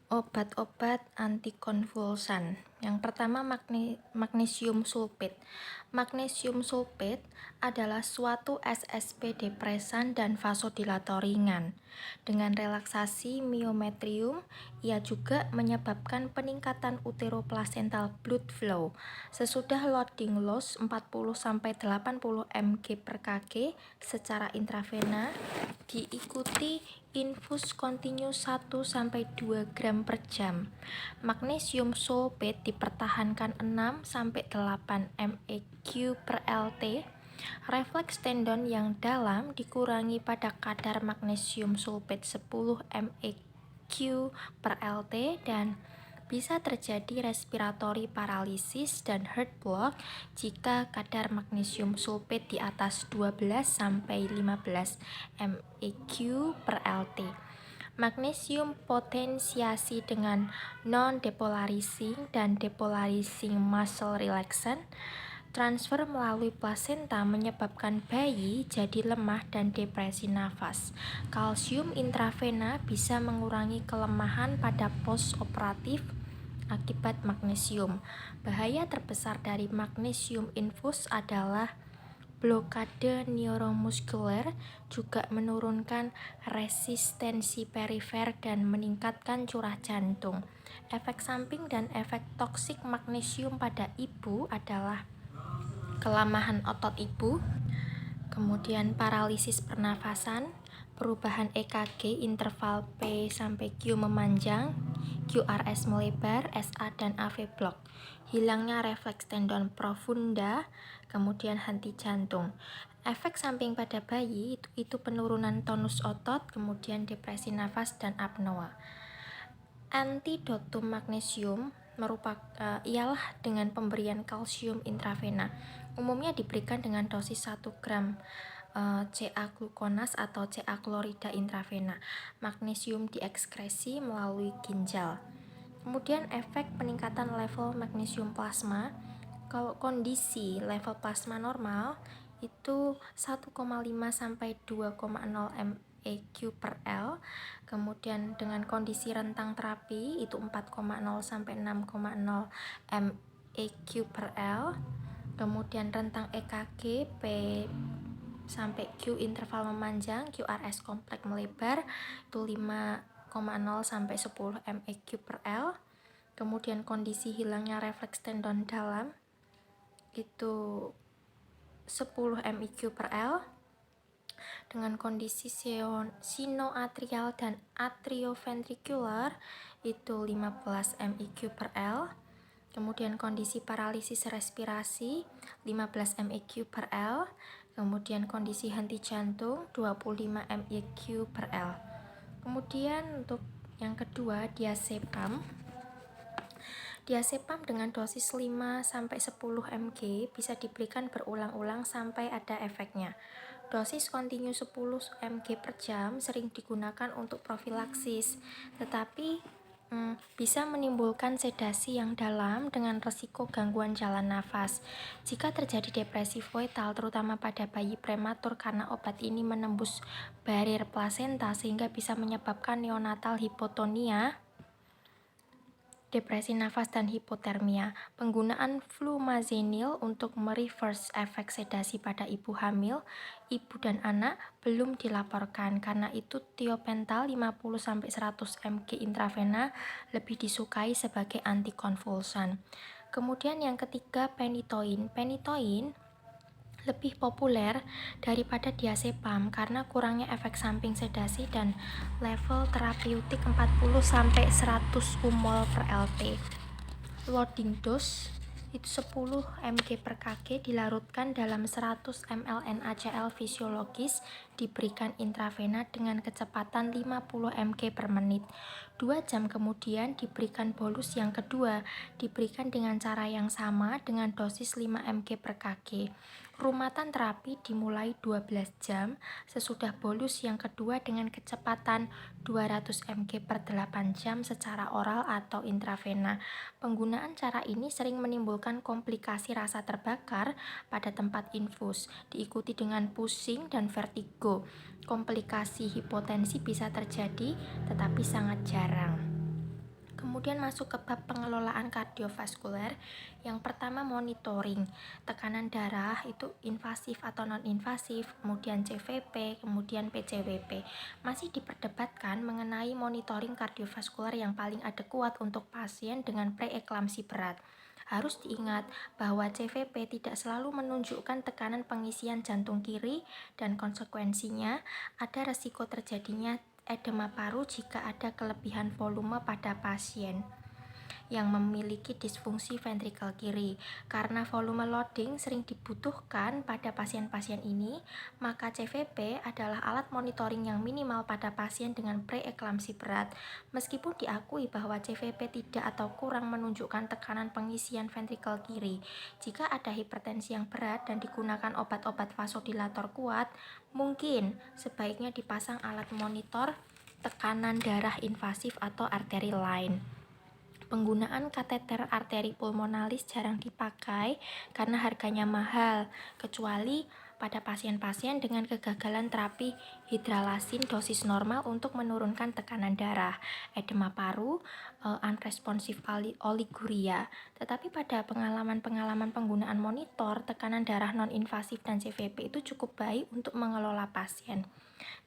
Obat-obat antikonvulsan. Yang pertama magnesium sulfat. Magnesium sulfat adalah suatu SSP depresan dan vasodilator ringan. Dengan relaksasi myometrium, ia juga menyebabkan peningkatan uteroplacental blood flow. Sesudah loading loss 40-80 mg per kg secara intravena, diikuti infus kontinu 1-2 gram per jam. Magnesium sulfat dipertahankan 6-8 mEq per Lt. Refleks tendon yang dalam dikurangi pada kadar magnesium sulfat 10 mEq per Lt dan bisa terjadi respiratory paralysis dan heart block jika kadar magnesium sulfat di atas 12-15 mEq per Lt. Magnesium potensiasi dengan non-depolarizing dan depolarizing muscle relaxant transfer melalui plasenta menyebabkan bayi jadi lemah dan depresi nafas. Kalsium intravena bisa mengurangi kelemahan pada post-operatif akibat magnesium. Bahaya terbesar dari magnesium infus adalah blokade neuromuskuler, juga menurunkan resistensi perifer dan meningkatkan curah jantung. Efek samping dan efek toksik magnesium pada ibu adalah kelemahan otot ibu, kemudian paralisis pernafasan, perubahan EKG interval P sampai Q memanjang, QRS melebar, SA dan AV block, hilangnya refleks tendon profunda, kemudian henti jantung. Efek samping pada bayi itu penurunan tonus otot, kemudian depresi nafas dan apnoa. Antidotum magnesium ialah dengan pemberian kalsium intravena. Umumnya diberikan dengan dosis 1 gram CA glukonas atau CA klorida intravena. Magnesium diekskresi melalui ginjal. Kemudian efek peningkatan level magnesium plasma. Kalau kondisi level plasma normal itu 1,5 sampai 2,0 mEq per L. Kemudian dengan kondisi rentang terapi itu 4,0 sampai 6,0 mEq per L. Kemudian rentang EKG P sampai Q interval memanjang, QRS kompleks melebar itu 5,0 sampai 10 mEq per L. Kemudian kondisi hilangnya refleks tendon dalam itu 10 mEq per L. Dengan kondisi sinoatrial dan atrioventrikular itu 15 mEq per L. Kemudian kondisi paralisis respirasi 15 mEq per L. Kemudian kondisi henti jantung 25 mEq per L. Kemudian untuk yang kedua diazepam. Diazepam dengan dosis 5 sampai 10 mg bisa diberikan berulang-ulang sampai ada efeknya. Dosis kontinu 10 mg per jam sering digunakan untuk profilaksis, tetapi bisa menimbulkan sedasi yang dalam dengan resiko gangguan jalan nafas. Jika terjadi depresi fetal, terutama pada bayi prematur karena obat ini menembus barrier plasenta sehingga bisa menyebabkan neonatal hipotonia, depresi nafas dan hipotermia. Penggunaan flumazenil untuk mereverse efek sedasi pada ibu hamil, ibu dan anak belum dilaporkan. Karena itu tiopental 50-100 mg intravena lebih disukai sebagai antikonvulsan. Kemudian yang ketiga penitoin. Penitoin lebih populer daripada diazepam karena kurangnya efek samping sedasi dan level terapeutik 40-100 mol per Lt. Loading dose itu 10 mg per kg dilarutkan dalam 100 ml NaCl fisiologis, diberikan intravena dengan kecepatan 50 mg per menit. 2 jam kemudian diberikan bolus yang kedua, diberikan dengan cara yang sama dengan dosis 5 mg per kg. Rumatan terapi dimulai 12 jam sesudah bolus yang kedua dengan kecepatan 200 mg per 8 jam secara oral atau intravena. Penggunaan cara ini sering menimbulkan komplikasi rasa terbakar pada tempat infus, diikuti dengan pusing dan vertigo. Komplikasi hipotensi bisa terjadi, tetapi sangat jarang. Kemudian masuk ke bab pengelolaan kardiovaskuler. Yang pertama monitoring tekanan darah itu invasif atau non-invasif, kemudian CVP, kemudian PCWP. Masih diperdebatkan mengenai monitoring kardiovaskuler yang paling adekuat untuk pasien dengan preeklamsi berat. Harus diingat bahwa CVP tidak selalu menunjukkan tekanan pengisian jantung kiri dan konsekuensinya ada resiko terjadinya edema paru jika ada kelebihan volume pada pasien yang memiliki disfungsi ventrikel kiri. Karena volume loading sering dibutuhkan pada pasien-pasien ini, maka CVP adalah alat monitoring yang minimal pada pasien dengan preeklamsi berat. Meskipun diakui bahwa CVP tidak atau kurang menunjukkan tekanan pengisian ventrikel kiri, jika ada hipertensi yang berat dan digunakan obat-obat vasodilator kuat, mungkin sebaiknya dipasang alat monitor tekanan darah invasif atau arteri line. Penggunaan kateter arteri pulmonalis jarang dipakai karena harganya mahal, kecuali pada pasien-pasien dengan kegagalan terapi hidralasin dosis normal untuk menurunkan tekanan darah, edema paru, unresponsive oliguria. Tetapi pada pengalaman-pengalaman penggunaan monitor, tekanan darah non-invasif dan CVP itu cukup baik untuk mengelola pasien.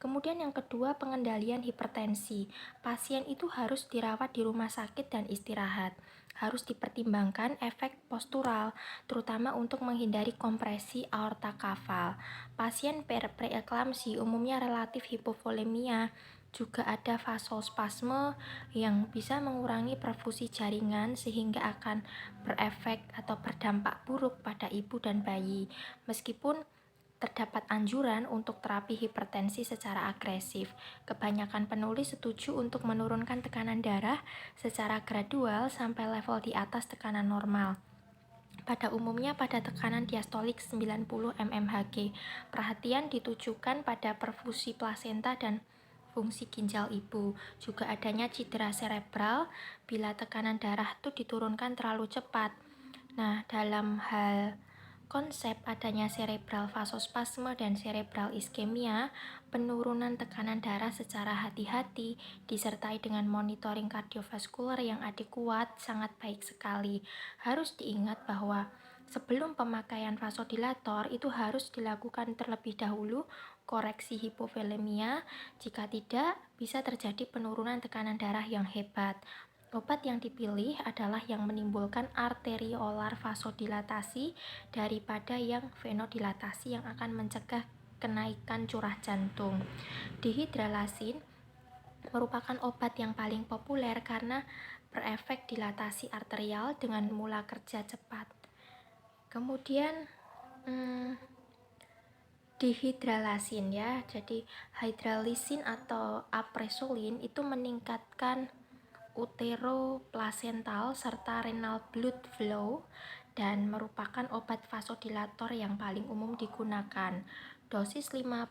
Kemudian yang kedua, pengendalian hipertensi. Pasien itu harus dirawat di rumah sakit dan istirahat. Harus dipertimbangkan efek postural, terutama untuk menghindari kompresi aorta kafal. Pasien preeklamsi umumnya relatif hipovolemia, juga ada vasospasme yang bisa mengurangi perfusi jaringan sehingga akan berefek atau berdampak buruk pada ibu dan bayi. Meskipun terdapat anjuran untuk terapi hipertensi secara agresif. Kebanyakan penulis setuju untuk menurunkan tekanan darah secara gradual sampai level di atas tekanan normal. Pada umumnya pada tekanan diastolik 90 mmHg. Perhatian ditujukan pada perfusi plasenta dan fungsi ginjal ibu. Juga adanya cedera cerebral bila tekanan darah itu diturunkan terlalu cepat. Nah, dalam hal konsep adanya cerebral vasospasme dan cerebral iskemia, penurunan tekanan darah secara hati-hati disertai dengan monitoring kardiovaskuler yang adekuat sangat baik sekali. Harus diingat bahwa sebelum pemakaian vasodilator itu harus dilakukan terlebih dahulu koreksi hipovolemia. Jika tidak, bisa terjadi penurunan tekanan darah yang hebat. Obat yang dipilih adalah yang menimbulkan arteriolar vasodilatasi daripada yang venodilatasi yang akan mencegah kenaikan curah jantung. Dihidralasin merupakan obat yang paling populer karena berefek dilatasi arterial dengan mula kerja cepat. Kemudian dihidralasin ya, jadi hidralisin atau apresolin itu meningkatkan uteroplasental serta renal blood flow dan merupakan obat vasodilator yang paling umum digunakan. Dosis 5-10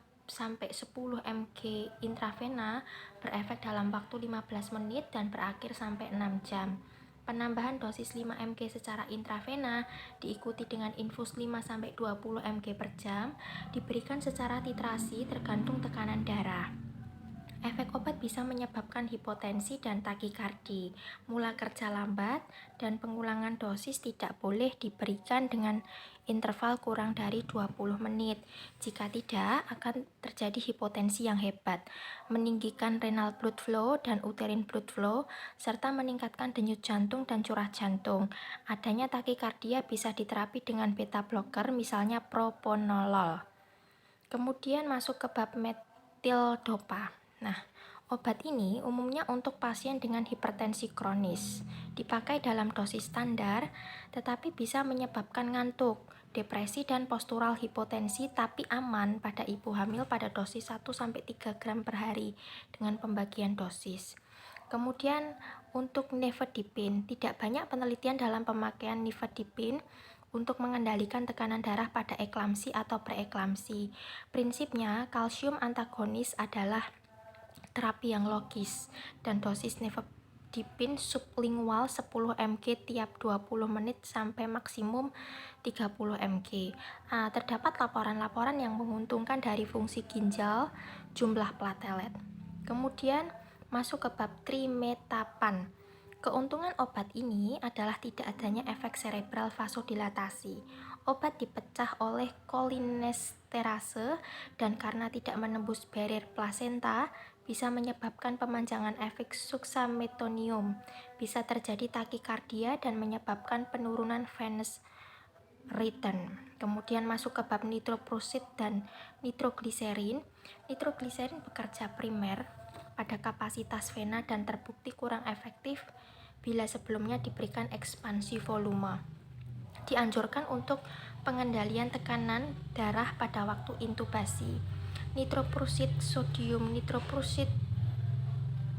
mg intravena berefek dalam waktu 15 menit dan berakhir sampai 6 jam. Penambahan dosis 5 mg secara intravena diikuti dengan infus 5-20 mg per jam diberikan secara titrasi tergantung tekanan darah. Efek obat bisa menyebabkan hipotensi dan takikardi, mula kerja lambat, dan pengulangan dosis tidak boleh diberikan dengan interval kurang dari 20 menit. Jika tidak, akan terjadi hipotensi yang hebat, meninggikan renal blood flow dan uterine blood flow, serta meningkatkan denyut jantung dan curah jantung. Adanya takikardia bisa diterapi dengan beta blocker, misalnya propranolol. Kemudian masuk ke bab metildopa. Nah, obat ini umumnya untuk pasien dengan hipertensi kronis. Dipakai dalam dosis standar, tetapi bisa menyebabkan ngantuk, depresi, dan postural hipotensi, tapi aman pada ibu hamil pada dosis 1-3 gram per hari dengan pembagian dosis. Kemudian untuk nifedipin, tidak banyak penelitian dalam pemakaian nifedipin untuk mengendalikan tekanan darah pada eklamsi atau preeklamsi. Prinsipnya, kalsium antagonis adalah terapi yang logis dan dosis nifedipin sublingual 10 mg tiap 20 menit sampai maksimum 30 mg. Terdapat laporan-laporan yang menguntungkan dari fungsi ginjal, jumlah platelet. Kemudian masuk ke bab trimetapan. Keuntungan obat ini adalah tidak adanya efek cerebral vasodilatasi. Obat dipecah oleh kolinesterase dan karena tidak menembus barrier plasenta, bisa menyebabkan pemanjangan efek suksametonium. Bisa terjadi takikardia dan menyebabkan penurunan venous return. Kemudian masuk ke bab nitroprusid dan nitrogliserin. Nitrogliserin bekerja primer pada kapasitas vena dan terbukti kurang efektif bila sebelumnya diberikan ekspansi volume. Dianjurkan untuk pengendalian tekanan darah pada waktu intubasi. Nitroprusid sodium nitroprusid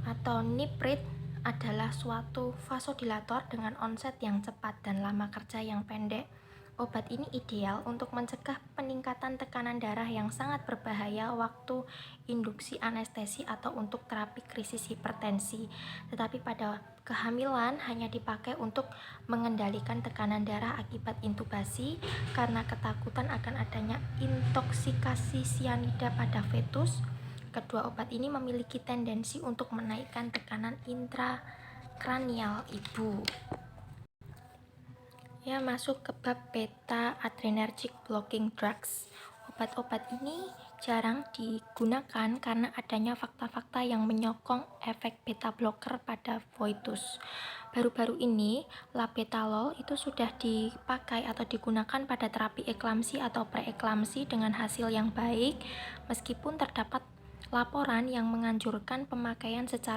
atau niprit adalah suatu vasodilator dengan onset yang cepat dan lama kerja yang pendek. Obat ini ideal untuk mencegah peningkatan tekanan darah yang sangat berbahaya waktu induksi anestesi atau untuk terapi krisis hipertensi. Tetapi pada kehamilan hanya dipakai untuk mengendalikan tekanan darah akibat intubasi karena ketakutan akan adanya intoksikasi sianida pada fetus. Kedua obat ini memiliki tendensi untuk menaikkan tekanan intrakranial ibu. Ya, masuk ke bab beta adrenergic blocking drugs. Obat-obat ini jarang digunakan karena adanya fakta-fakta yang menyokong efek beta blocker pada foetus. Baru-baru ini, labetalol itu sudah dipakai atau digunakan pada terapi eklamsi atau preeklamsi dengan hasil yang baik, meskipun terdapat laporan yang menganjurkan pemakaian secara